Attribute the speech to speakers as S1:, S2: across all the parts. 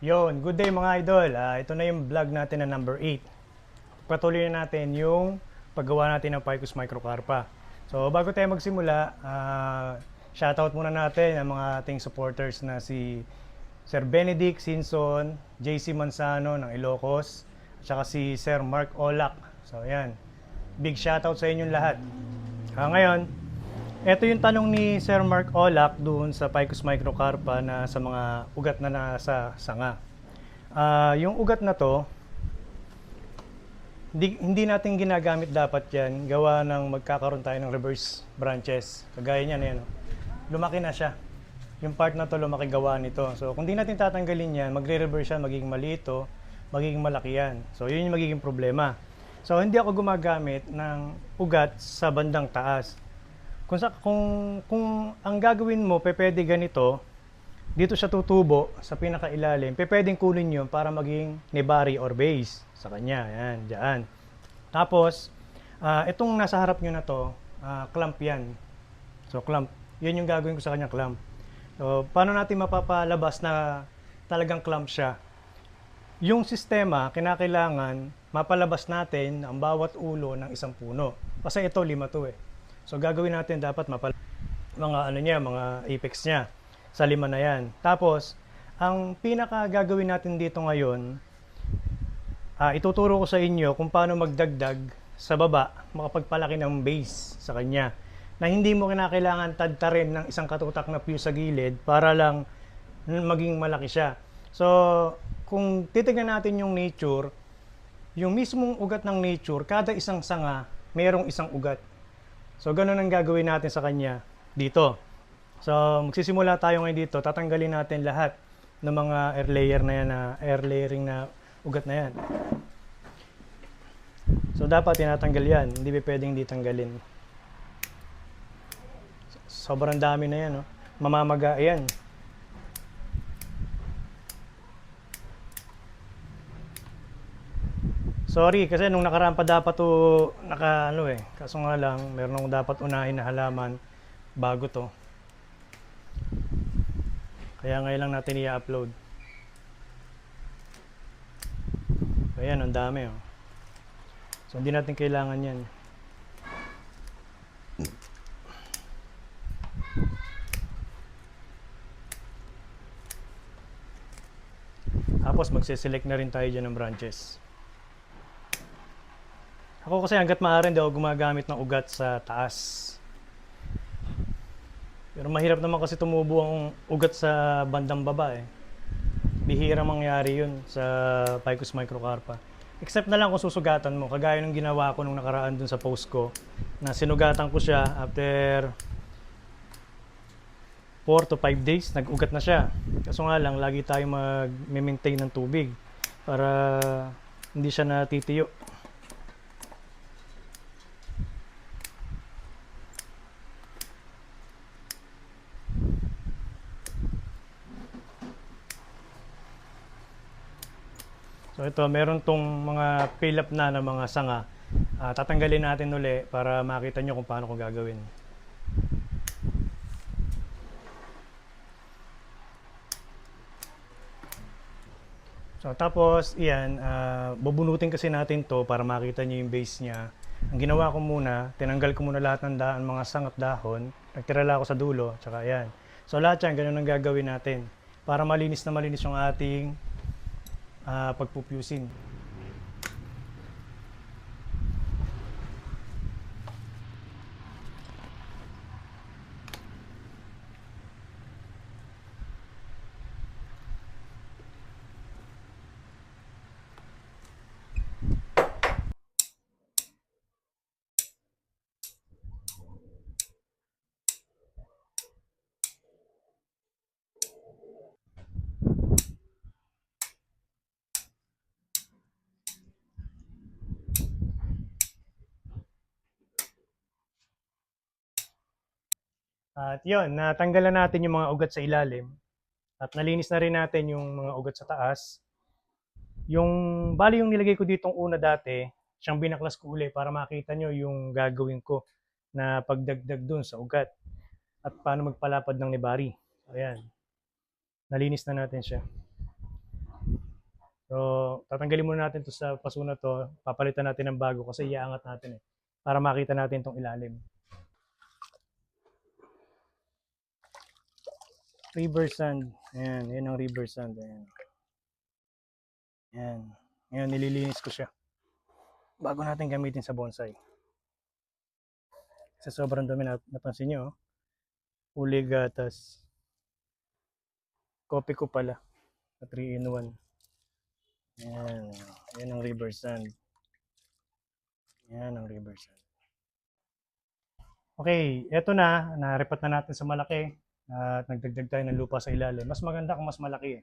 S1: Yon, good day mga idol. Ito na yung vlog natin na number 8. Patuloy na natin yung paggawa natin ng Picus Microcarpa. So bago tayo magsimula, shoutout muna natin ang mga ating supporters na si Sir Benedict Sinson, JC Manzano ng Ilocos, at saka si Sir Mark Olak. So ayan, big shoutout sa inyong lahat. Ngayon, ito yung tanong ni Sir Mark Olak doon sa Picus Microcarpa na sa mga ugat na nasa sanga. Yung ugat na to, hindi natin ginagamit dapat yan gawa ng magkakaroon tayo ng reverse branches. Kagaya niyan, yan. Lumaki na siya. Yung part na to lumaki gawa nito. So kung di natin tatanggalin yan, magre-reverse yan, magiging malito, magiging malaki yan. So yun yung magiging problema. So hindi ako gumagamit ng ugat sa bandang taas. Kung ang gagawin mo, pwede ganito, dito siya tutubo sa pinakailalim, pwedeng kunin yun para maging nebari or base sa kanya. Yan, dyan. Tapos, itong nasa harap nyo na to, clamp yan. So, clamp. Yan yung gagawin ko sa kanya, clamp. So, paano natin mapapalabas na talagang clamp siya? Yung sistema, kinakailangan mapalabas natin ang bawat ulo ng isang puno. Kasi ito, 5 to eh. So, gagawin natin dapat mga ano niya, mga apex niya sa 5 na yan. Tapos, ang pinaka gagawin natin dito ngayon, ituturo ko sa inyo kung paano magdagdag sa baba, makapagpalaki ng base sa kanya. Na hindi mo kinakailangan tadtarin ng isang katutak na fuse sa gilid para lang maging malaki siya. So, kung titignan natin yung nature, yung mismong ugat ng nature, kada isang sanga, mayroong isang ugat. So, ganun ang gagawin natin sa kanya dito. So, magsisimula tayo ngayon dito. Tatanggalin natin lahat ng mga air layer na yan, air layering na ugat na yan. So, dapat tinatanggal yan. Hindi pa pwedeng di tanggalin. Sobrang dami na yan, no? Mamamaga yan. Sorry, kasi nung nakaraan pa dapat to kaso nga lang, meron akong dapat unahin na halaman bago to. Kaya ngayon lang natin i-upload. Ayan, ang dami oh. So hindi natin kailangan yan. Tapos magse-select na rin tayo dyan ng branches. Ako kasi hanggat maaari hindi ako gumagamit ng ugat sa taas. Pero mahirap naman kasi tumubo ang ugat sa bandang baba eh. Bihira mangyari yun sa Picus Microcarpa. Except na lang kung susugatan mo. Kagaya ng ginawa ko nung nakaraan dun sa post ko. Na sinugatan ko siya after 4 to 5 days, nag-ugat na siya. Kaso nga lang, lagi tayo mag-maintain ng tubig para hindi siya natitiyo. So ito, meron tong mga fill up na ng mga sanga. Tatanggalin natin uli para makita nyo kung paano ko gagawin. So tapos, iyan, bubunutin kasi natin to para makita nyo yung base niya. Ang ginawa ko muna, tinanggal ko muna lahat ng mga sangat dahon. Nagtirala ako sa dulo, tsaka ayan. So lahat yan, ganun ang gagawin natin. Para malinis na malinis yung ating pagpupusin. At yun, natanggalan natin yung mga ugat sa ilalim. At nalinis na rin natin yung mga ugat sa taas. Bali yung nilagay ko ditong una dati, siyang binaklas ko uli para makita nyo yung gagawin ko na pagdagdag dun sa ugat. At paano magpalapad ng nibari. Ayan, nalinis na natin siya. So, tatanggalin muna natin to sa paso na to. Papalitan natin ng bago kasi iaangat natin eh. Para makita natin tong ilalim. River sand. Ayan, yan ang river sand. Ayan. Ayan. Ngayon, nililinis ko siya. Bago natin gamitin sa bonsai. Sa sobrang dumi napansin nyo, uli gatas. Kopi ko pala. 3 in 1. Ayan. Ayan ang river sand. Ayan ang river sand. Okay, eto na. Naripat na natin sa malaki. At nagdagdag tayo ng lupa sa ilalim. Mas maganda kung mas malaki eh.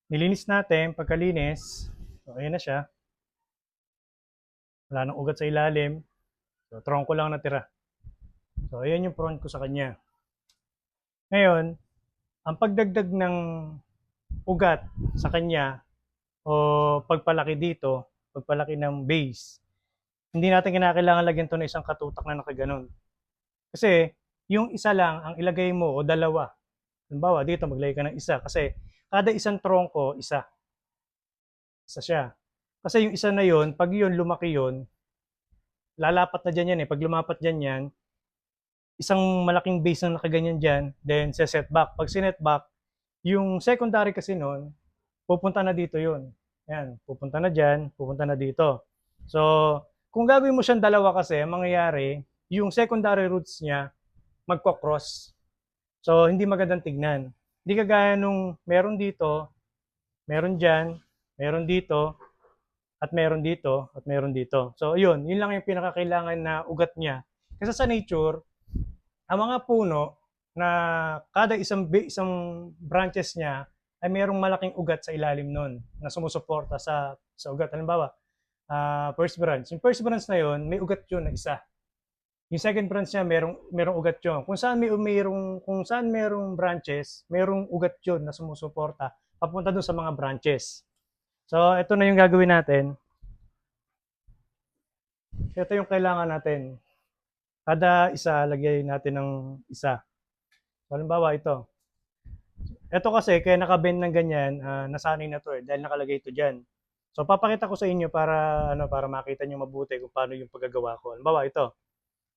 S1: Nilinis natin. Pagkalinis, so ayan na siya. Wala nang ugat sa ilalim. So, tronco lang natira. So, ayan yung front ko sa kanya. Ngayon, ang pagdagdag ng ugat sa kanya o pagpalaki dito, pagpalaki ng base, hindi natin kinakailangan lagyan to ng isang katutak na nakaganon. Kasi, yung isa lang ang ilagay mo o dalawa. Halimbawa, dito maglagay ka ng isa kasi kada isang tronco, isa. Isa siya. Kasi yung isa na yon, pag yun lumaki yun, lalapat na dyan yan eh. Pag lumapat dyan yan, isang malaking base na nakaganyan dyan, then sa setback. Pag sinetback, yung secondary kasi nun, pupunta na dito yun. Yan, pupunta na dyan, pupunta na dito. So, kung gagawin mo siyang dalawa kasi, mangyayari, yung secondary roots niya, magkocross. So, hindi magandang tignan. Hindi kagaya nung meron dito, meron dyan, meron dito, at meron dito, at meron dito. So, yun lang yung pinakakailangan na ugat niya. Kasi sa nature, ang mga puno na kada isang branches niya ay mayroong malaking ugat sa ilalim nun na sumusuporta sa ugat. Halimbawa, first branch. Yung first branch na yun, may ugat yun na isa. Yung second branch niya, merong ugat yun. Kung saan merong branches, merong ugat yun na sumusuporta papunta dun sa mga branches. So, ito na yung gagawin natin. Ito yung kailangan natin. Kada isa, lagay natin ng isa. So, halimbawa, ito. Ito kasi, kaya nakabend ng ganyan, nasanay na to eh, dahil nakalagay ito dyan. So, papakita ko sa inyo para makita nyo mabuti kung paano yung paggagawa ko. Halimbawa, ito.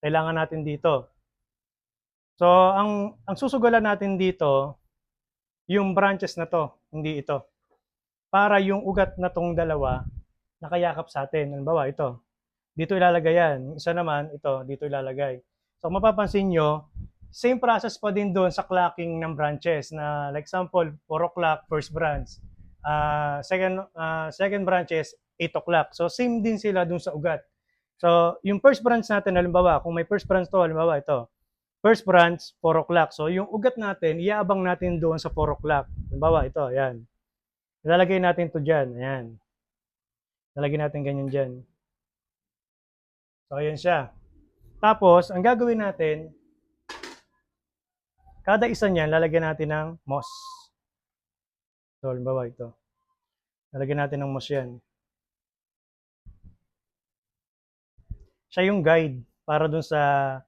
S1: Kailangan natin dito. So, ang susugalan natin dito, yung branches na to, hindi ito. Para yung ugat na tong dalawa, nakayakap sa atin. Halimbawa, ito. Dito ilalagay yan. Yung isa naman, ito, dito ilalagay. So, mapapansin nyo, same process pa din doon sa clocking ng branches na like example, 4 o'clock, first branch. Second branches, 8 o'clock. So, same din sila doon sa ugat. So, yung first branch natin, halimbawa, kung may first branch to, halimbawa ito, first branch, 4 o'clock. So, yung ugat natin, iaabang natin doon sa 4 o'clock. Halimbawa, ito, ayan. Ilalagay natin to dyan, ayan. Ilalagay natin ganyan dyan. So, ayan siya. Tapos, ang gagawin natin, kada isa niyan, lalagyan natin ng moss. So, halimbawa ito. Lalagyan natin ng moss yan. Siya yung guide para dun sa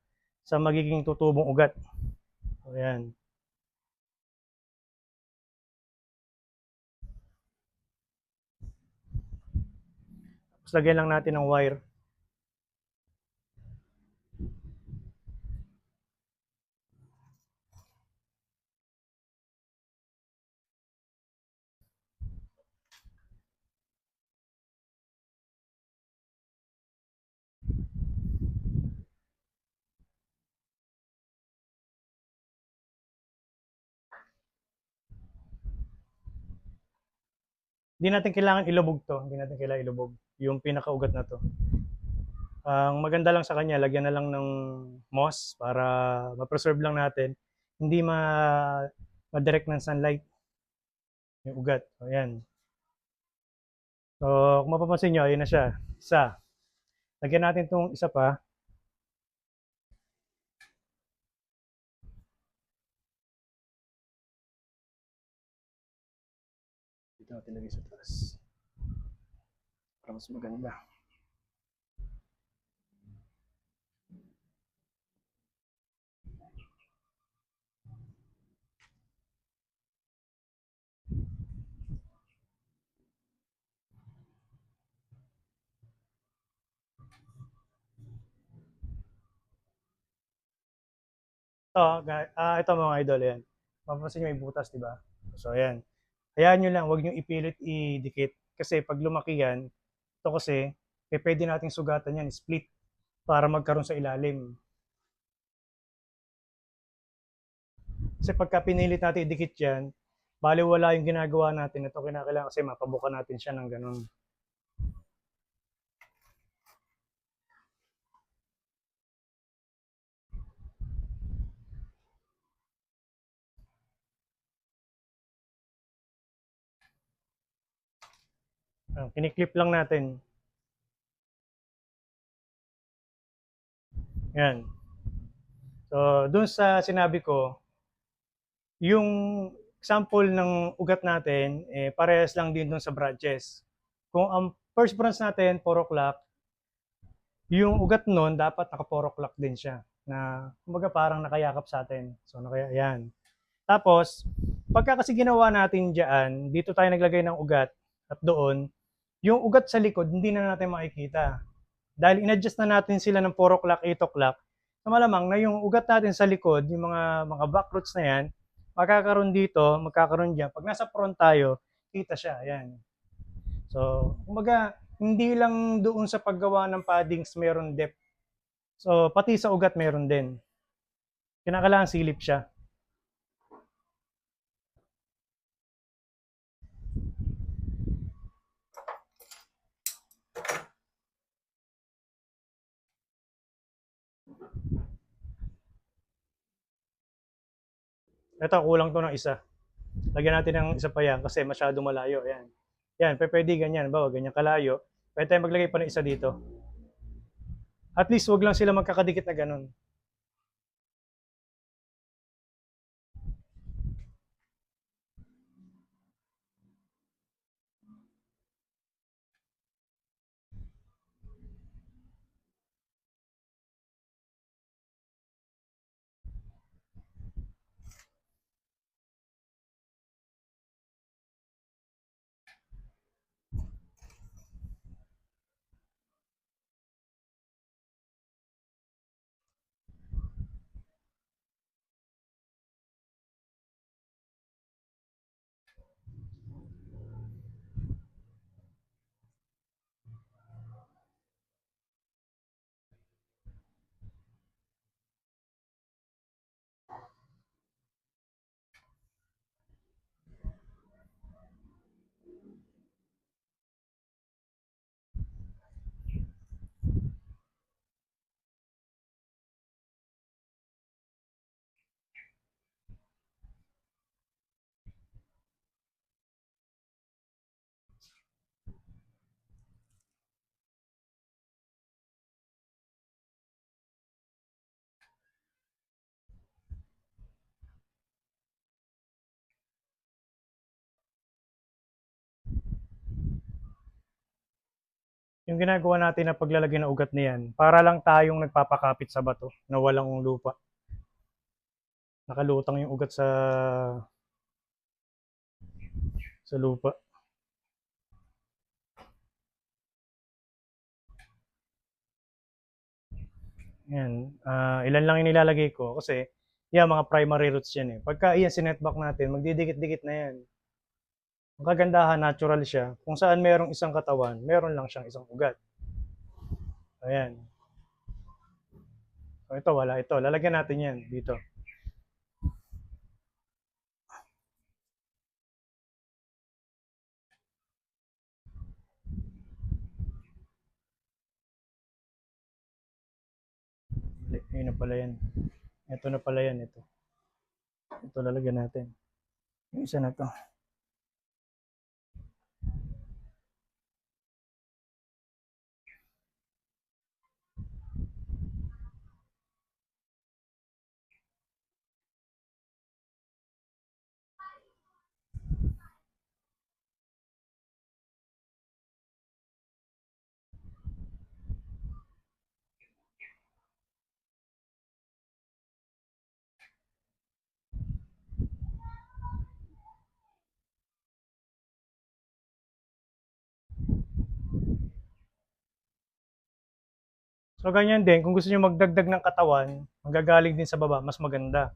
S1: magiging tutubong ugat. So, ayan. Tapos, lagyan lang natin ng wire. Hindi natin kailangan ilubog to. Hindi natin kailangan ilubog yung pinakaugat na to. Ang maganda lang sa kanya, lagyan na lang ng moss para ma-preserve lang natin. Hindi ma-direct ng sunlight yung ugat. So, ayan. So, kung mapapansin nyo, ayun na siya. Isa. Lagyan natin itong isa pa. Dito natin lagay sa taas. Para mas maganda. Ito mga idol, yan. Mapapansin nyo may butas, di ba? So, ayan. Hayaan nyo lang, huwag nyo ipilit idikit. Kasi pag lumaki yan, ito kasi, pwede nating sugatan yan, split, para magkaroon sa ilalim. Kasi pagka pinilit natin idikit yan, baliwala yung ginagawa natin. Ito kinakailangan kasi mapabuka natin siya ng ganun. Kiniklip lang natin. Yan. So, dun sa sinabi ko, yung sample ng ugat natin, parehas lang din dun sa branches. Kung ang first branch natin, 4 o'clock, yung ugat nun, dapat naka 4 o'clock din siya. Na, kumbaga parang nakayakap sa atin. So, yan. Tapos, pagka kasi ginawa natin dyan, dito tayo naglagay ng ugat at doon, yung ugat sa likod, hindi na natin makikita. Dahil in-adjust na natin sila ng 4 o'clock, 8 o'clock, so malamang na yung ugat natin sa likod, yung mga back roots na yan, magkakaroon dito, magkakaroon dyan. Pag nasa front tayo, kita siya. Ayan. So, kumbaga, hindi lang doon sa paggawa ng paddings meron depth. So, pati sa ugat meron din. Kinakailangan silip siya. Ito, kulang to ng isa. Lagyan natin ng isa pa yan kasi masyado malayo. Ayan. Yan, pwede ganyan. Bawa, ganyan kalayo. Pwede tayo maglagay pa ng isa dito. At least, wag lang sila magkakadikit na ganun. Yung ginagawa natin na paglalagay ng ugat na yan, para lang tayong nagpapakapit sa bato na walang lupa. Nakalutang yung ugat sa lupa. Yan. Ilan lang yung nilalagay ko kasi yan, mga primary roots yan eh. Pagka yan, sinetback natin, magdidikit-dikit na yan. Ang kagandahan, natural siya. Kung saan merong isang katawan, meron lang siyang isang ugat. Ayan. So, ito, wala ito. Lalagyan natin yan dito. Ayun na pala yan. Ito na pala yan. Ito lalagyan natin. Yung isa na to. So ganyan din, kung gusto niyo magdagdag ng katawan, manggagaling din sa baba, mas maganda.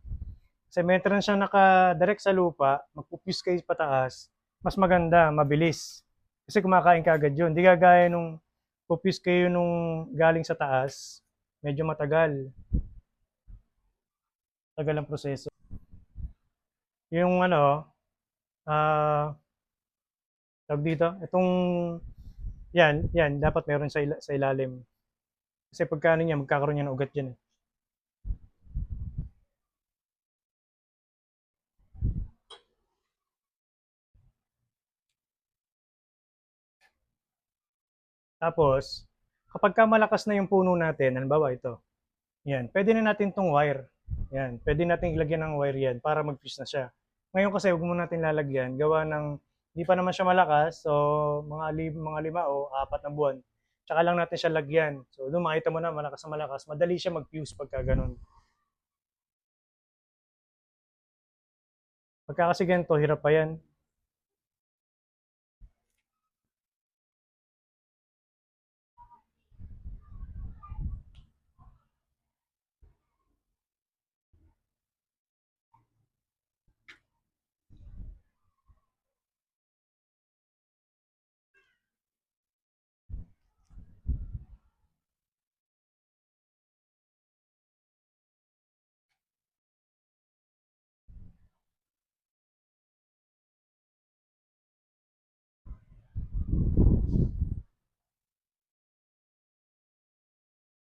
S1: Kasi maintenance siya naka-direct sa lupa, magpupis kayo pataas, mas maganda, mabilis. Kasi kumakain ka agad yun. Di kagaya nung pupis kayo nung galing sa taas, medyo matagal. Tagal ang proseso. Yung ano, tawag dito, itong, yan, dapat meron sa ilalim. Kasi pagkano niya, magkakaroon niya ng ugat dyan. Eh. Tapos, kapag ka malakas na yung puno natin, halimbawa ito, yan, pwede na natin tong wire. Yan, pwede natin ilagyan ng wire yan para mag-fuse na siya. Ngayon kasi huwag mo natin lalagyan, gawa ng hindi pa naman siya malakas, so mga 5 o 4 na buwan. Tsaka lang natin siya lagyan. So doon makita mo na malakas, madali siya mag-fuse pagka ganun. Pagka kasi ganito, hirap pa yan.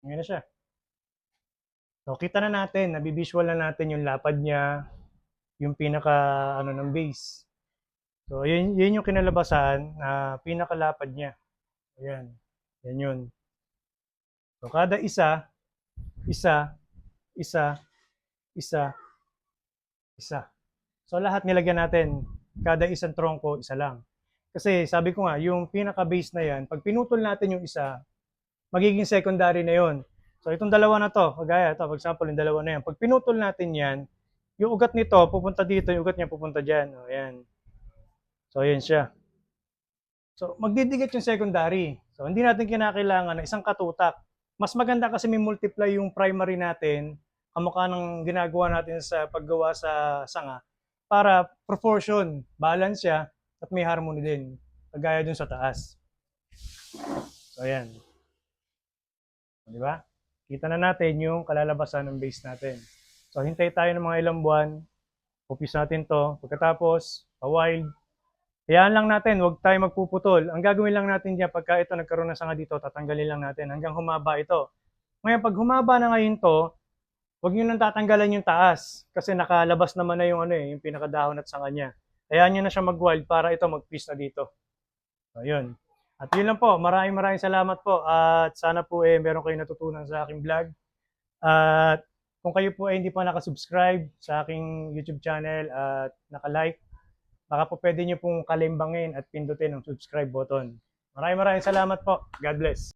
S1: Ngayon na siya. So kita na natin, nabivisual na natin yung lapad niya, yung pinaka ano ng base. So yun yung kinalabasan na pinakalapad niya. Ayan. Yan yun. So kada isa, isa, isa, isa, isa. So lahat nilagyan natin. Kada isang trongko, isa lang. Kasi sabi ko nga, yung pinaka-base na yan, pag pinutol natin yung isa, magiging secondary na yon. So itong dalawa na to, kagaya ito, for example, yung dalawa na yan, pag pinutol natin yan, yung ugat nito pupunta dito, yung ugat niya pupunta dyan. O, yan. So yan siya. So magdidikit yung secondary. So hindi natin kinakailangan na isang katutak. Mas maganda kasi may multiply yung primary natin, kamukha ng ginagawa natin sa paggawa sa sanga, para proportion, balance siya, at may harmony din, kagaya dun sa taas. So ayan. Di ba? Kita na natin yung kalalabasan ng base natin. So hintay tayo ng mga ilang buwan, upis natin to, pagkatapos, pa-wild, hayaan lang natin, huwag tayo magpuputol. Ang gagawin lang natin diyan pagka ito nagkaroon ng sanga dito, tatanggalin lang natin hanggang humaba ito. Ngayon, pag humaba na ngayon to, huwag niyo nang tatanggalan yung taas kasi nakalabas naman na yung ano yung pinakadahon at sanga niya. Hayaan niyo na siya mag-wild para ito mag-piece na dito. So, yun. At yun lang po. Maraming salamat po. At sana po meron kayong natutunan sa aking vlog. At kung kayo po ay hindi pa nakasubscribe sa aking YouTube channel at naka-like, baka po pwede nyo pong kalimbangin at pindutin ang subscribe button. Maraming salamat po. God bless.